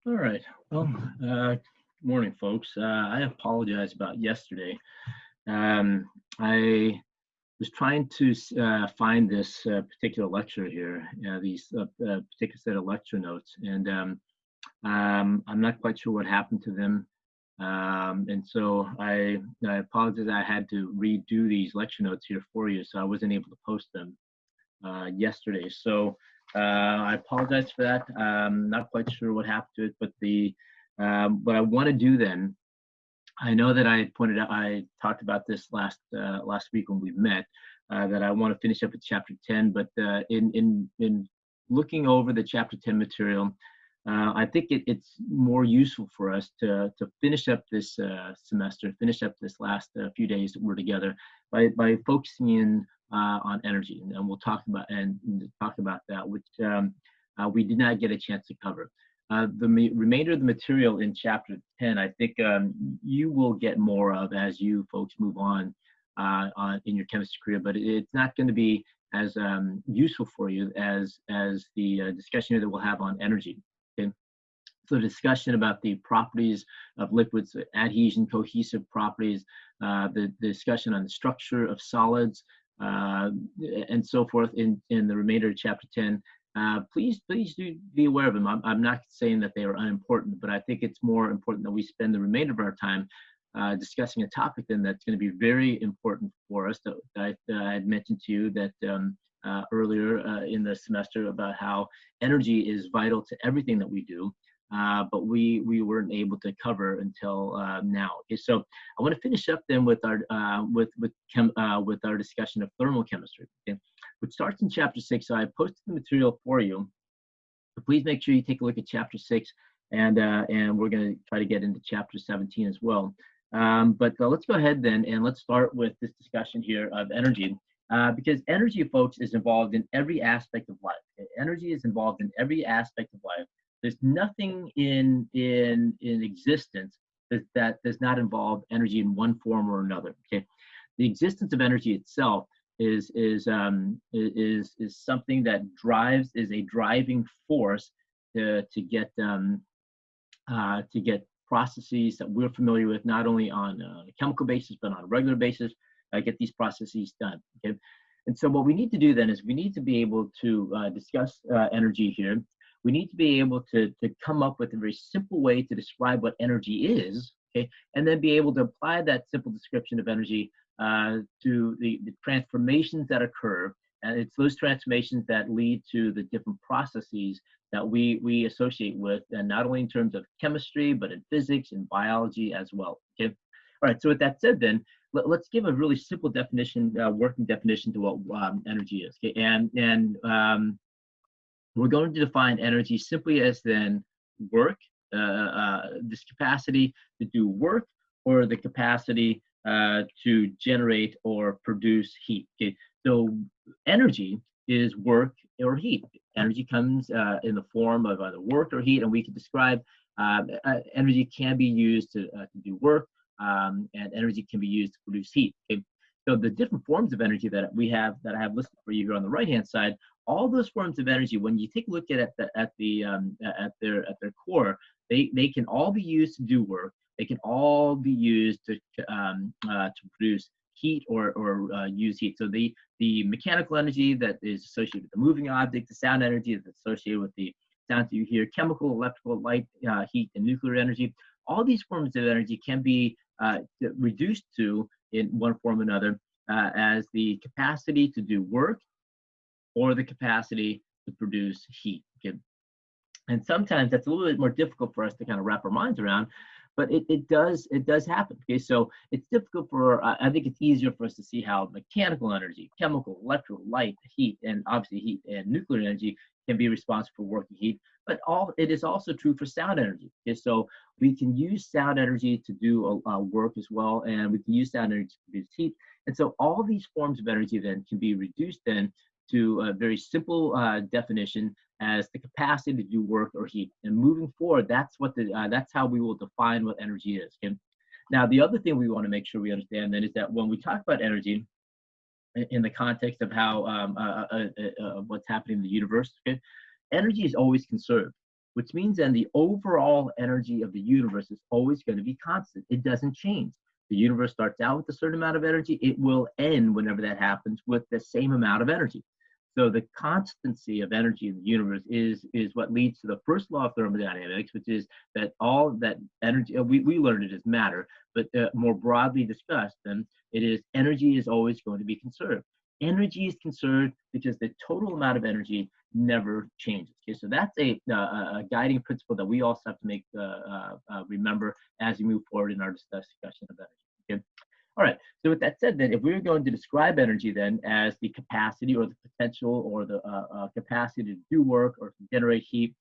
All right. Well, good morning, folks. I apologize about yesterday. Um, I was trying to find this particular lecture here, these particular set of lecture notes, and I'm not quite sure what happened to them. And so I apologize. I had to redo these lecture notes here for you, so I wasn't able to post them yesterday. So I apologize for that. Not quite sure what happened to it, but the what I want to do then. I know that I pointed out. I talked about this last week when we met. That I want to finish up with chapter 10, but in looking over the chapter 10 material, I think it's more useful for us to finish up this semester, finish up this last few days that we're together by focusing in on energy, and we'll talk about talk about that, which we did not get a chance to cover. The remainder of the material in chapter 10, I think you will get more of as you folks move on in your chemistry career, but it's not going to be as useful for you as the discussion here that we'll have on energy. Okay. So discussion about the properties of liquids, adhesion, cohesive properties, the discussion on the structure of solids, and so forth in the remainder of chapter 10. Please do be aware of them. I'm not saying that they are unimportant, but I think it's more important that we spend the remainder of our time discussing a topic then that's going to be very important for us that I had mentioned to you that earlier in the semester about how energy is vital to everything that we do. But we weren't able to cover until now. Okay, so I want to finish up then with our with our discussion of thermal chemistry, okay, which starts in chapter 6. So I posted the material for you. So please make sure you take a look at chapter 6, and we're going to try to get into chapter 17 as well. But let's go ahead then and let's start with this discussion here of energy. Because energy, folks, is involved in every aspect of life. Okay? Energy is involved in every aspect of life. There's nothing in existence that does not involve energy in one form or another. Okay, the existence of energy itself is something that is a driving force to get processes that we're familiar with, not only on a chemical basis but on a regular basis, get these processes done. Okay, and so what we need to do then is we need to be able to discuss energy here. We need to be able to come up with a very simple way to describe what energy is, okay, and then be able to apply that simple description of energy to the transformations that occur. And it's those transformations that lead to the different processes that we associate with, and not only in terms of chemistry, but in physics and biology as well. Okay. All right. So with that said, then let's give a really simple definition, working definition to what energy is. Okay. We're going to define energy simply as then work, this capacity to do work, or the capacity to generate or produce heat. Okay? So energy is work or heat. Energy comes in the form of either work or heat, and we can describe energy can be used to do work, and energy can be used to produce heat. Okay? So the different forms of energy that I have listed for you here on the right hand side, all those forms of energy, when you take a look at their core, they can all be used to do work. They can all be used to produce heat or use heat. So the mechanical energy that is associated with the moving object, the sound energy that's associated with the sounds you hear, chemical, electrical, light, heat, and nuclear energy. All these forms of energy can be reduced to, in one form or another, as the capacity to do work or the capacity to produce heat. Okay? And sometimes that's a little bit more difficult for us to kind of wrap our minds around, but it does happen. Okay, so it's difficult for I think it's easier for us to see how mechanical energy, chemical, electrical, light, heat, and obviously heat and nuclear energy can be responsible for working heat. But it is also true for sound energy. Okay, so we can use sound energy to do work as well, and we can use sound energy to produce heat. And so all these forms of energy then can be reduced then to a very simple definition as the capacity to do work or heat. And moving forward, that's how we will define what energy is. Okay? Now, the other thing we want to make sure we understand then is that when we talk about energy in the context of how what's happening in the universe, okay, energy is always conserved. which means then the overall energy of the universe is always going to be constant. It doesn't change. The universe starts out with a certain amount of energy. It will end whenever that happens with the same amount of energy. So the constancy of energy in the universe is what leads to the first law of thermodynamics, which is that all that energy, we learned it as matter, but more broadly discussed, then it is energy is always going to be conserved. Energy is conserved because the total amount of energy never changes. Okay, so that's a guiding principle that we also have to make remember as we move forward in our discussion of energy. Okay. All right, so with that said, then, if we were going to describe energy then as the capacity or the potential or the capacity to do work or to generate heat,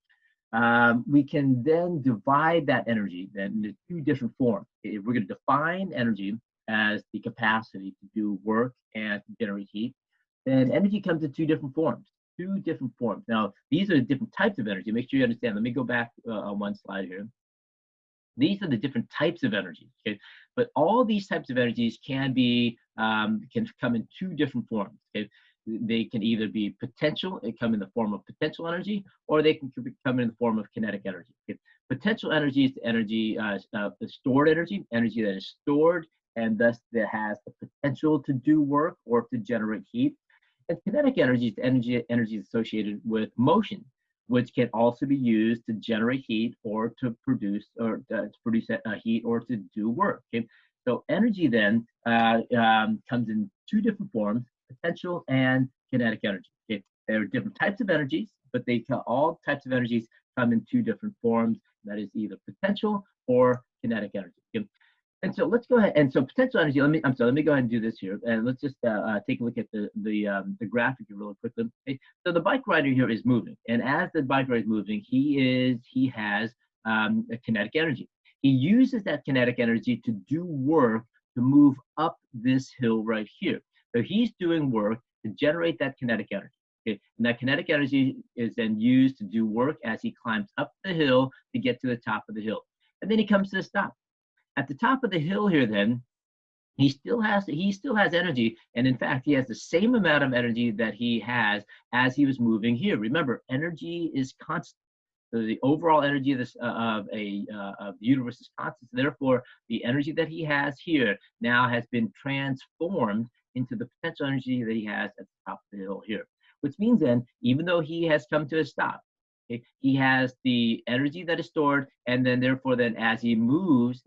we can then divide that energy then into two different forms. If we're going to define energy as the capacity to do work and to generate heat, then energy comes in two different forms. Two different forms. Now, these are the different types of energy. Make sure you understand. Let me go back on one slide here. These are the different types of energy, okay? But all these types of energies can be can come in two different forms. Okay? They can either be potential, it come in the form of potential energy, or they can come in the form of kinetic energy. Okay? Potential energy is the energy, the stored energy, energy that is stored and thus that has the potential to do work or to generate heat. And kinetic energy is the energy associated with motion, which can also be used to generate heat or to produce heat or to do work. Okay? So energy then comes in two different forms: potential and kinetic energy. Okay? There are different types of energies, but all types of energies come in two different forms. That is either potential or kinetic energy. Okay? And so let's go ahead. And so potential energy. Let me go ahead and do this here, and let's just take a look at the graphic really quickly. Okay? So the bike rider here is moving, and as the bike rider is moving, he has a kinetic energy. He uses that kinetic energy to do work to move up this hill right here. So he's doing work to generate that kinetic energy. Okay? And that kinetic energy is then used to do work as he climbs up the hill to get to the top of the hill, and then he comes to a stop. At the top of the hill here, then, he still has energy, and in fact, he has the same amount of energy that he has as he was moving here. Remember, energy is constant. So the overall energy of the universe is constant. Therefore, the energy that he has here now has been transformed into the potential energy that he has at the top of the hill here. Which means then, even though he has come to a stop, okay, he has the energy that is stored, and then therefore then as he moves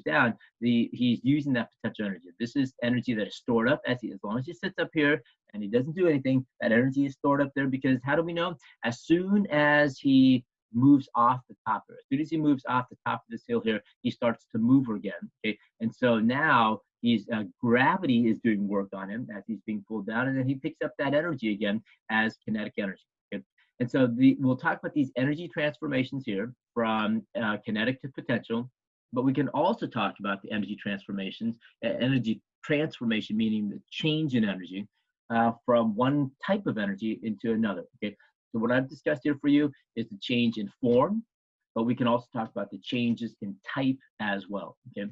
down, he's using that potential energy. This is energy that is stored up as long as he sits up here and he doesn't do anything, that energy is stored up there, because how do we know? As soon as he moves off the top here, as soon as he moves off the top of this hill here, he starts to move again. Okay, and so now gravity is doing work on him as he's being pulled down, and then he picks up that energy again as kinetic energy. Okay? And so we'll talk about these energy transformations here from kinetic to potential, but we can also talk about the energy transformations, energy transformation meaning the change in energy from one type of energy into another. Okay, so what I've discussed here for you is the change in form, but we can also talk about the changes in type as well. Okay.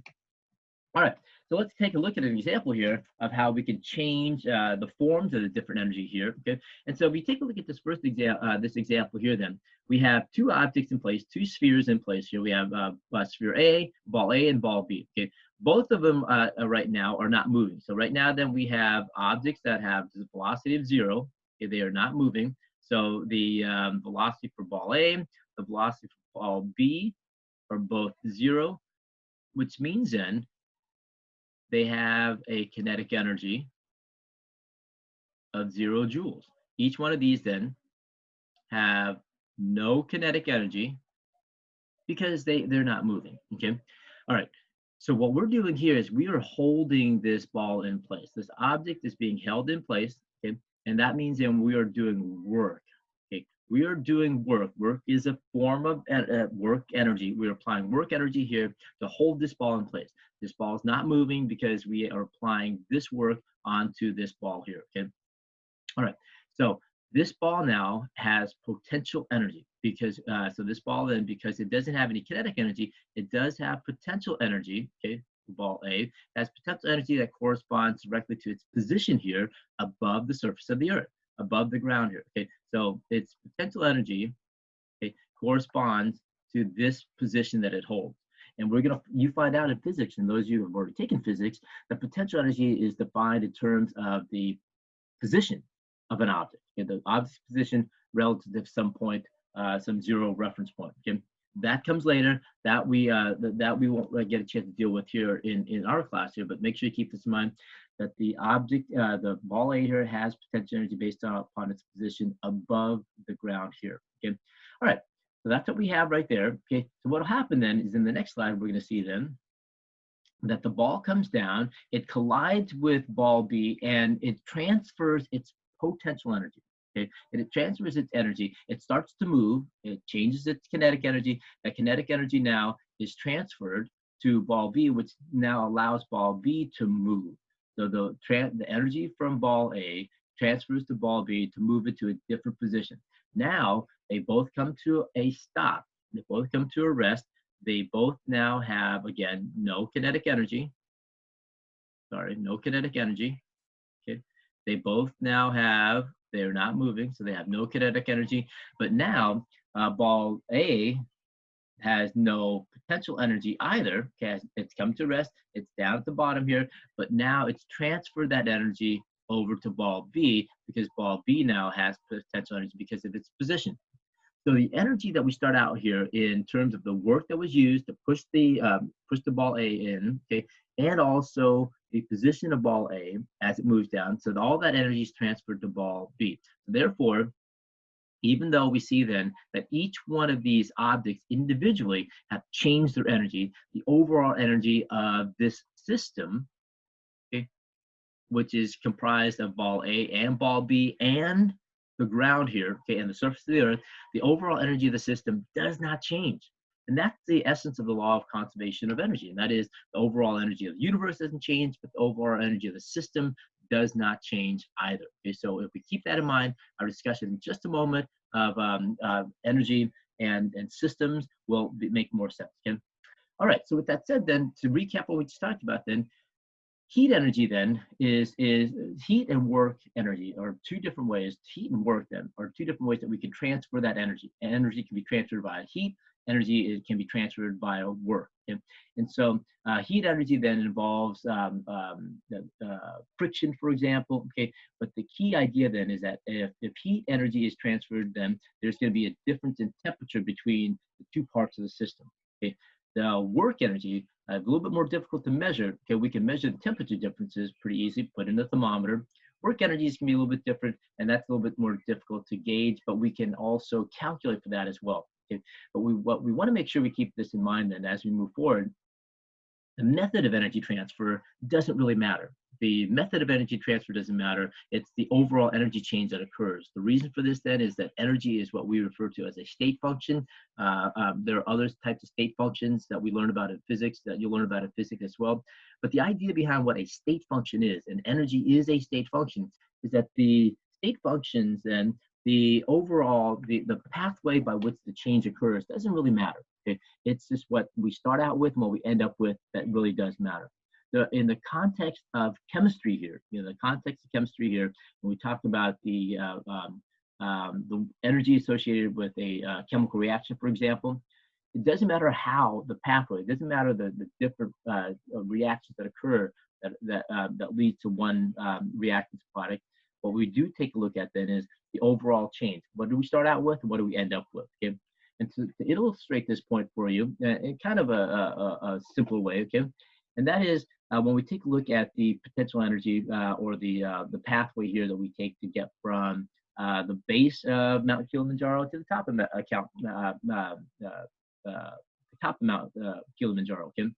All right, so let's take a look at an example here of how we can change the forms of the different energy here. Okay, and so if we take a look at this first example here, then we have two objects in place, two spheres in place here. We have sphere A, and ball B. Okay, both of them right now are not moving. So right now, then we have objects that have the velocity of 0. Okay, they are not moving. So the velocity for ball A, the velocity for ball B are both 0, which means then they have a kinetic energy of 0 joules. Each one of these then have no kinetic energy because they're not moving. Okay. All right. So what we're doing here is we are holding this ball in place. This object is being held in place. Okay. And that means then we are doing work. Okay. We are doing work. Work is a form of work energy. We're applying work energy here to hold this ball in place. This ball is not moving because we are applying this work onto this ball here. Okay. All right. So this ball now has potential energy because so this ball then, because it doesn't have any kinetic energy, it does have potential energy. Okay. Ball A has potential energy that corresponds directly to its position here above the surface of the earth, above the ground here. Okay. So its potential energy, okay, corresponds to this position that it holds. And you find out in physics, and those of you who have already taken physics, that potential energy is defined in terms of the position of an object. Okay? The object's position relative to some point, some zero reference point. Okay? That comes later. That we won't get a chance to deal with here in our class here. But make sure you keep this in mind, that the object, the ball A here, has potential energy based upon its position above the ground here. Okay. All right. So that's what we have right there. Okay. So what will happen then is in the next slide we're going to see then that the ball comes down, it collides with ball B, and it transfers its potential energy. Okay, and it transfers its energy. It starts to move. It changes its kinetic energy. That kinetic energy now is transferred to ball B, which now allows ball B to move. So the energy from ball A transfers to ball B to move it to a different position. Now they both come to a stop. They both come to a rest. They both now have, again, no kinetic energy. Sorry, no kinetic energy. Okay. They both now have, they're not moving, so they have no kinetic energy. But now ball A has no potential energy either. Okay, it's come to rest. It's down at the bottom here, but now it's transferred that energy over to ball B, because ball B now has potential energy because of its position. So the energy that we start out here in terms of the work that was used to push the ball A in, okay, and also the position of ball A as it moves down, so that all that energy is transferred to ball B. So therefore, even though we see then that each one of these objects individually have changed their energy, the overall energy of this system, okay, which is comprised of ball A and ball B and the ground here, okay, and the surface of the earth, the overall energy of the system does not change. And that's the essence of the law of conservation of energy. And that is, the overall energy of the universe doesn't change, but the overall energy of the system does not change either. Okay, so if we keep that in mind, our discussion in just a moment of energy and systems will make more sense. Okay? All right, so with that said, then, to recap what we just talked about, then, heat energy then is heat and work energy are two different ways. Heat and work then are two different ways that we can transfer that energy. Energy can be transferred via heat. Energy can be transferred via work. Okay? And so heat energy then involves friction, for example. Okay, but the key idea then is that if heat energy is transferred, then there's going to be a difference in temperature between the two parts of the system. Okay, the work energy, a little bit more difficult to measure. Okay, we can measure the temperature differences pretty easy, put in a thermometer. Work energies can be a little bit different, and that's a little bit more difficult to gauge, but we can also calculate for that as well. Okay, but what we want to make sure we keep this in mind then as we move forward, the method of energy transfer doesn't really matter. The method of energy transfer doesn't matter. It's the overall energy change that occurs. The reason for this then is that energy is what we refer to as a state function. There are other types of state functions that we learn about in physics, that you'll learn about in physics as well. But the idea behind what a state function is, and energy is a state function, is that the state functions then, the overall, the pathway by which the change occurs doesn't really matter. Okay? It's just what we start out with and what we end up with that really does matter. In the context of chemistry here, the context of chemistry here, when we talk about the energy associated with a chemical reaction, for example, it doesn't matter how the pathway, it doesn't matter the different reactions that occur that lead to one reactant product. What we do take a look at then is the overall change. What do we start out with and what do we end up with? Okay? And to illustrate this point for you in kind of a simpler way, okay? And that is when we take a look at the potential energy or the pathway here that we take to get from the base of Mount Kilimanjaro to the top of Mount Kilimanjaro. Okay.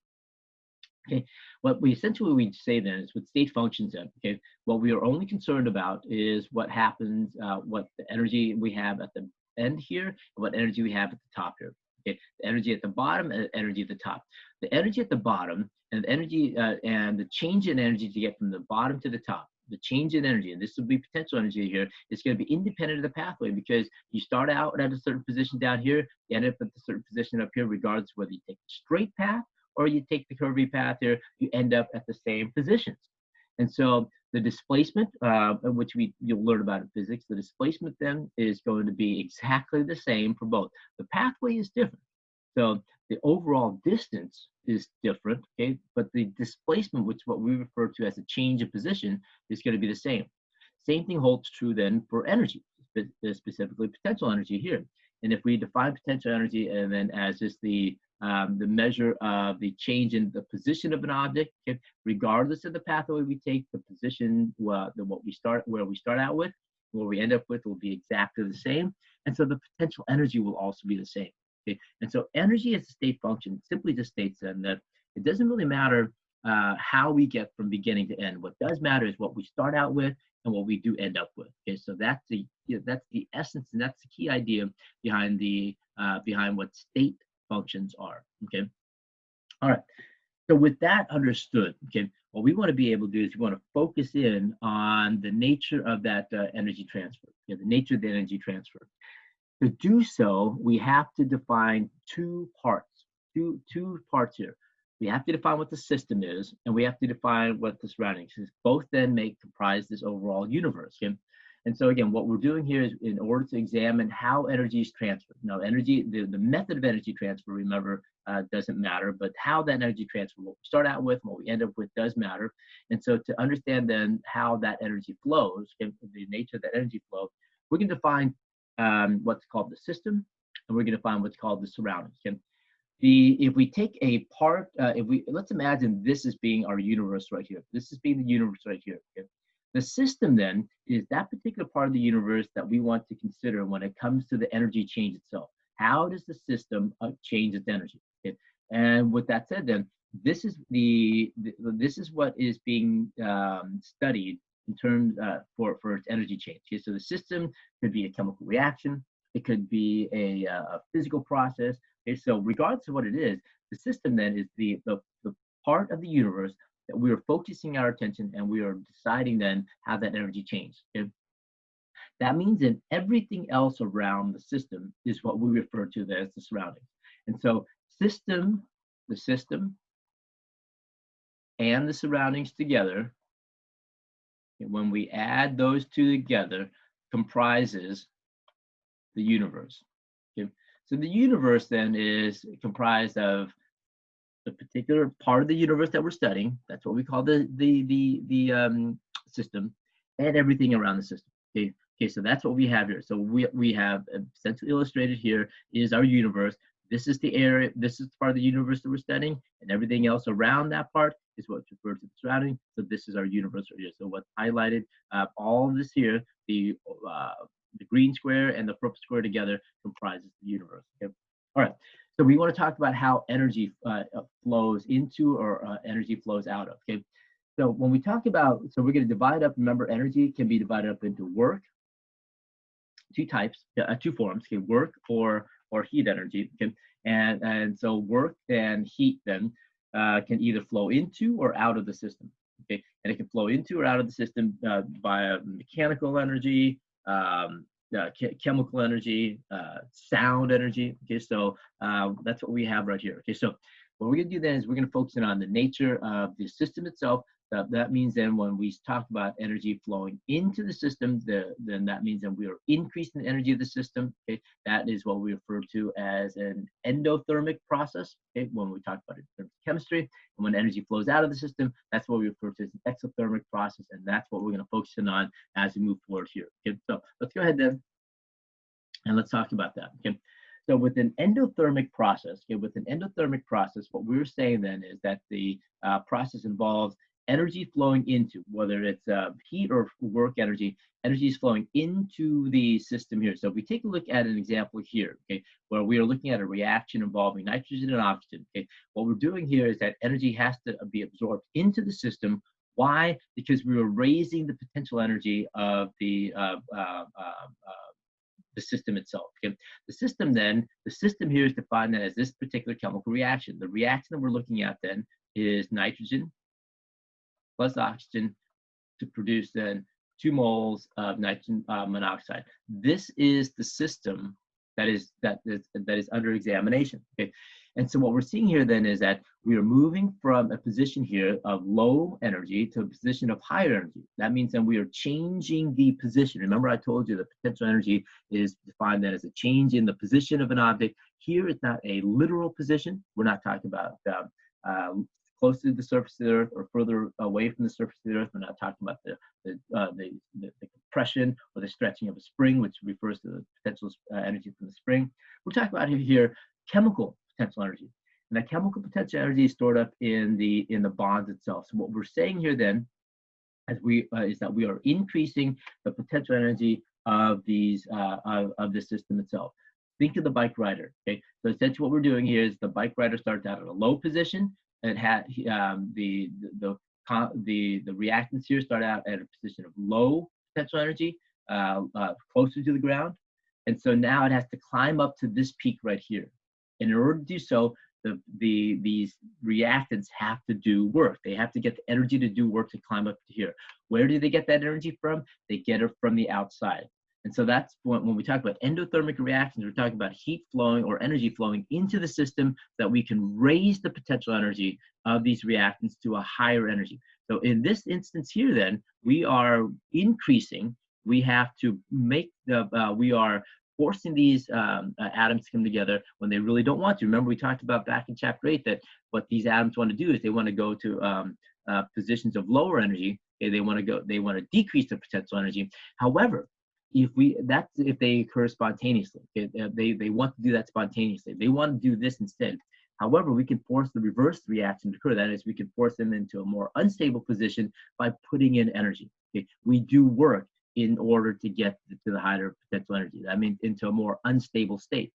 Okay. What we essentially say then is with state functions. Then, okay, what we are only concerned about is what happens, what the energy we have at the end here, and what energy we have at the top here. Okay, the energy at the bottom and the energy at the top. The energy at the bottom and the energy and the change in energy to get from the bottom to the top, the change in energy, and this will be potential energy here, is going to be independent of the pathway, because you start out at a certain position down here, you end up at a certain position up here, regardless of whether you take the straight path or you take the curvy path here, you end up at the same positions. And so The displacement, which you'll learn about in physics, the displacement then is going to be exactly the same for both. The pathway is different. So the overall distance is different, okay? But the displacement, which is what we refer to as a change of position, is going to be the same. Same thing holds true then for energy, specifically potential energy here. And if we define potential energy and then as just the measure of the change in the position of an object, okay, regardless of the pathway we take, the position, where we start out with, where we end up with will be exactly the same. And so the potential energy will also be the same. Okay? And so energy as a state function simply just states then that it doesn't really matter how we get from beginning to end. What does matter is what we start out with and what we do end up with. Okay, so that's the essence, and that's the key idea behind behind what state functions are. Okay, all right. So with that understood, okay, what we want to be able to do is we want to focus in on the nature of that energy transfer. Okay, the nature of the energy transfer. To do so, we have to define two parts here. We have to define what the system is, and we have to define what the surroundings is. Both then comprise this overall universe. Okay? And so again, what we're doing here is in order to examine how energy is transferred. Now, the method of energy transfer, remember, doesn't matter, but how that energy transfer, what we start out with and what we end up with does matter. And so to understand then how that energy flows, okay, the nature of that energy flow, we're going to define what's called the system, and we're going to define what's called the surroundings. Okay? If we take a part, let's imagine this as being our universe right here. This is being the universe right here. Okay? The system then is that particular part of the universe that we want to consider when it comes to the energy change itself. How does the system change its energy? Okay? And with that said, then this is this is what is being studied in terms for its energy change. Okay? So the system could be a chemical reaction. It could be a physical process. Okay? So regardless of what it is, the system then is the part of the universe that we are focusing our attention and we are deciding then how that energy changes. Okay? That means that everything else around the system is what we refer to as the surroundings. And so the system and the surroundings together, when we add those two together, comprises the universe. Okay? So the universe then is comprised of the particular part of the universe that we're studying. That's what we call the system, and everything around the system. Okay, so that's what we have here. So we have essentially illustrated here is our universe. This is the area. This is the part of the universe that we're studying, and everything else around that part is what's referred to the surrounding. So this is our universe right here. So what's highlighted, all of this here, the green square and the purple square together comprises the universe. Okay, all right. So we want to talk about how energy flows into or energy flows out of. Okay, so when we talk about, so we're going to divide up. Remember, energy can be divided up into work, two forms. Okay, work or heat energy. Okay, and so work and heat then can either flow into or out of the system. Okay, and it can flow into or out of the system via mechanical energy. Chemical energy, sound energy. Okay, so that's what we have right here. Okay, so what we're going to do then is we're going to focus in on the nature of the system itself. That means then when we talk about energy flowing into the system, then that means that we are increasing the energy of the system. Okay, that is what we refer to as an endothermic process. Okay, when we talk about it in terms of chemistry, and when energy flows out of the system, that's what we refer to as an exothermic process, and that's what we're going to focus in on as we move forward here. Okay, so let's go ahead then and let's talk about that. Okay. So with an endothermic process, what we're saying then is that the process involves energy flowing into, whether it's heat or work energy is flowing into the system here. So if we take a look at an example here, okay, where we are looking at a reaction involving nitrogen and oxygen, okay, what we're doing here is that energy has to be absorbed into the system. Why? Because we are raising the potential energy of the system itself. Okay? The system here is defined as this particular chemical reaction. The reaction that we're looking at then is nitrogen plus oxygen to produce then 2 moles of nitrogen monoxide. This is the system that is under examination. Okay? And so what we're seeing here then is that we are moving from a position here of low energy to a position of higher energy. That means then we are changing the position. Remember I told you the potential energy is defined then as a change in the position of an object. Here it's not a literal position. We're not talking about close to the surface of the earth or further away from the surface of the earth. We're not talking about the compression or the stretching of a spring, which refers to the potential energy from the spring. We're talking about here chemical potential energy. And that chemical potential energy is stored up in the bonds itself. So what we're saying here then is that we are increasing the potential energy of these of the system itself. Think of the bike rider. Okay, so essentially what we're doing here is the bike rider starts out at a low position. It had the reactants here start out at a position of low potential energy, closer to the ground, and so now it has to climb up to this peak right here. And in order to do so, these reactants have to do work. They have to get the energy to do work to climb up to here. Where do they get that energy from? They get it from the outside. And so that's when we talk about endothermic reactions, we're talking about heat flowing or energy flowing into the system that we can raise the potential energy of these reactants to a higher energy. So in this instance here, then, we are increasing. We have to make we are forcing these atoms to come together when they really don't want to. Remember, we talked about back in chapter 8 that what these atoms want to do is they want to go to positions of lower energy. Okay? They want to decrease the potential energy. However, if they occur spontaneously, okay? They want to do that spontaneously. They want to do this instead. However, we can force the reverse reaction to occur. That is, we can force them into a more unstable position by putting in energy. Okay? We do work in order to get to the higher potential energy. That means into a more unstable state.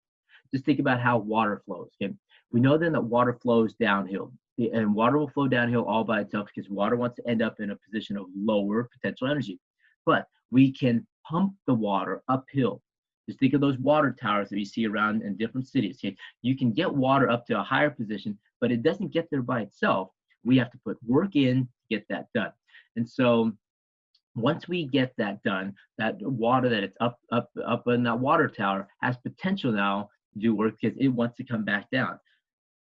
Just think about how water flows. Okay? We know then that water flows downhill, and water will flow downhill all by itself because water wants to end up in a position of lower potential energy. But we can pump the water uphill. Just think of those water towers that you see around in different cities. Okay? You can get water up to a higher position, but it doesn't get there by itself. We have to put work in to get that done. And so once we get that done, that water that it's up in that water tower has potential now to do work because it wants to come back down.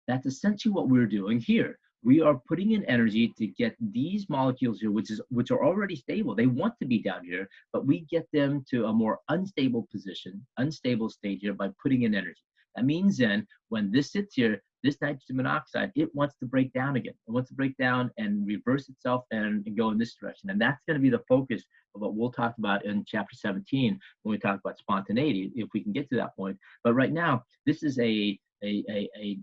That's essentially what we're doing here. We are putting in energy to get these molecules here, which are already stable. They want to be down here, but we get them to a more unstable position, unstable state here by putting in energy. That means then when this sits here, this nitrogen monoxide, it wants to break down again. It wants to break down and reverse itself and go in this direction. And that's going to be the focus of what we'll talk about in chapter 17 when we talk about spontaneity, if we can get to that point. But right now, this is a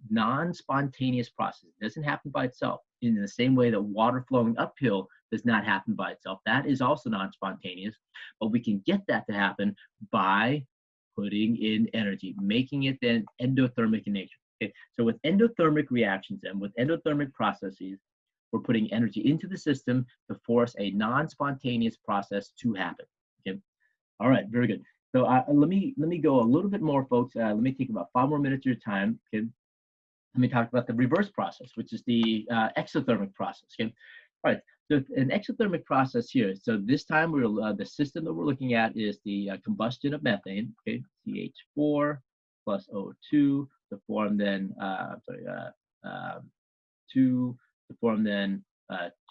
non-spontaneous process. It doesn't happen by itself in the same way that water flowing uphill does not happen by itself. That is also non-spontaneous, but we can get that to happen by putting in energy, making it then endothermic in nature. Okay? So with endothermic reactions and with endothermic processes, we're putting energy into the system to force a non-spontaneous process to happen. Okay? All right, very good. So let me go a little bit more, folks. Let me take about 5 more minutes of your time. Okay? Let me talk about the reverse process, which is the exothermic process. Okay? All right. So an exothermic process here. So this time the system that we're looking at is the combustion of methane. Okay, CH4 plus O2 to form then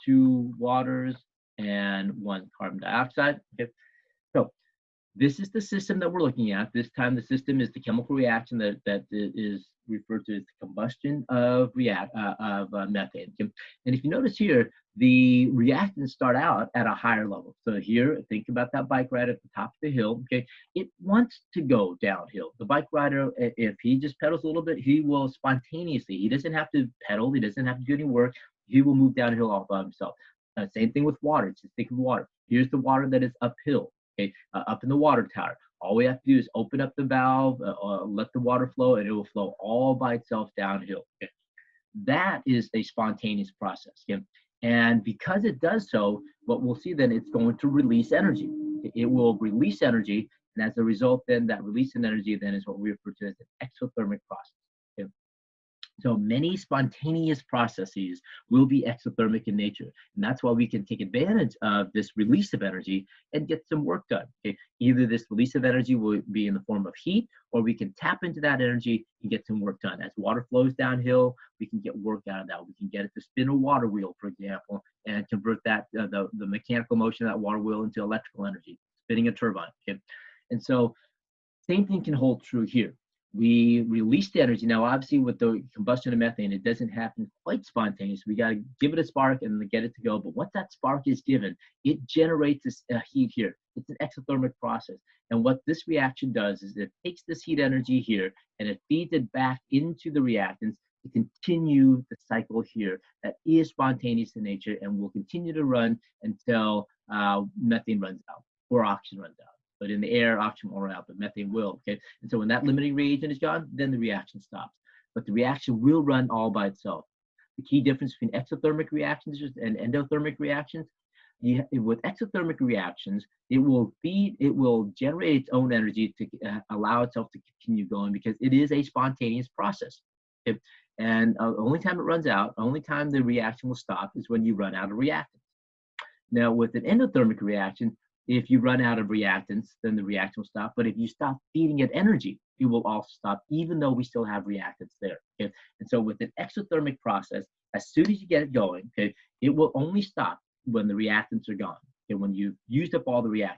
two waters and 1 carbon dioxide. Okay. So this is the system that we're looking at. This time the system is the chemical reaction that is referred to as the combustion of methane. Okay? And if you notice here, the reactants start out at a higher level. So here, think about that bike rider at the top of the hill. Okay, it wants to go downhill. The bike rider, if he just pedals a little bit, he will spontaneously. He doesn't have to pedal. He doesn't have to do any work. He will move downhill all by himself. Same thing with water. Just think of water. Here's the water that is uphill. Okay, up in the water tower. All we have to do is open up the valve, let the water flow, and it will flow all by itself downhill. Okay? That is a spontaneous process. Okay? And because it does so, what we'll see then, it's going to release energy. It will release energy, and as a result, then that release in energy then is what we refer to as an exothermic process. Okay? So many spontaneous processes will be exothermic in nature. And that's why we can take advantage of this release of energy and get some work done. Okay? Either this release of energy will be in the form of heat, or we can tap into that energy and get some work done. As water flows downhill, we can get work out of that. We can get it to spin a water wheel, for example, and convert that the mechanical motion of that water wheel into electrical energy, spinning a turbine. Okay? And so same thing can hold true here. We release the energy. Now, obviously, with the combustion of methane, it doesn't happen quite spontaneously. We got to give it a spark and then get it to go. But once that spark is given, it generates this heat here. It's an exothermic process. And what this reaction does is it takes this heat energy here and it feeds it back into the reactants to continue the cycle here that is spontaneous in nature and will continue to run until methane runs out or oxygen runs out. But in the air, oxygen will run out, but methane will, okay? And so when that limiting reagent is gone, then the reaction stops. But the reaction will run all by itself. The key difference between exothermic reactions and endothermic reactions, with exothermic reactions, it will generate its own energy to allow itself to continue going because it is a spontaneous process. Okay? And the only time it runs out, only time the reaction will stop is when you run out of reactants. Now, with an endothermic reaction, if you run out of reactants, then the reaction will stop. But if you stop feeding it energy, it will also stop, even though we still have reactants there. Okay? And so with an exothermic process, as soon as you get it going, okay, it will only stop when the reactants are gone, okay, when you've used up all the reactants.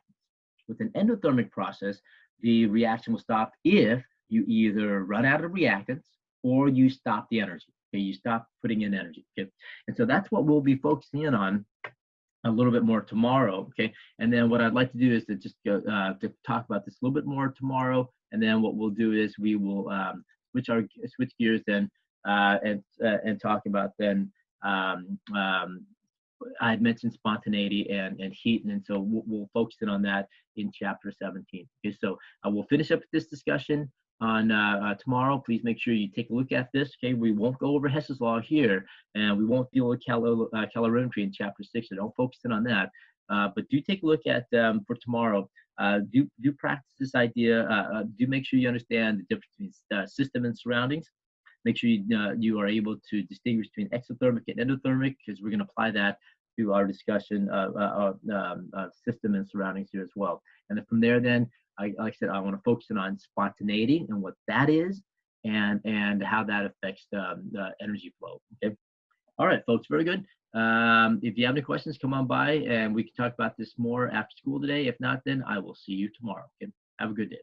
With an endothermic process, the reaction will stop if you either run out of reactants or you stop the energy. Okay? You stop putting in energy. Okay? And so that's what we'll be focusing in on a little bit more tomorrow, okay? And then what I'd like to do is to just go to talk about this a little bit more tomorrow, and then what we'll do is we will switch gears then and talk about then I had mentioned spontaneity and heat, and so we'll focus in on that in chapter 17. Okay, so we'll finish up this discussion on tomorrow. Please make sure you take a look at this. Okay, we won't go over Hess's law here, and we won't deal with calorimetry in chapter 6. So don't focus in on that. But do take a look at for tomorrow. Do practice this idea. Do make sure you understand the difference between system and surroundings. Make sure you are able to distinguish between exothermic and endothermic, because we're going to apply that to our discussion of system and surroundings here as well. And then from there, then, like I said, I want to focus on spontaneity and what that is, and how that affects the energy flow. Okay. All right, folks. Very good. If you have any questions, come on by and we can talk about this more after school today. If not, then I will see you tomorrow. Okay. Have a good day.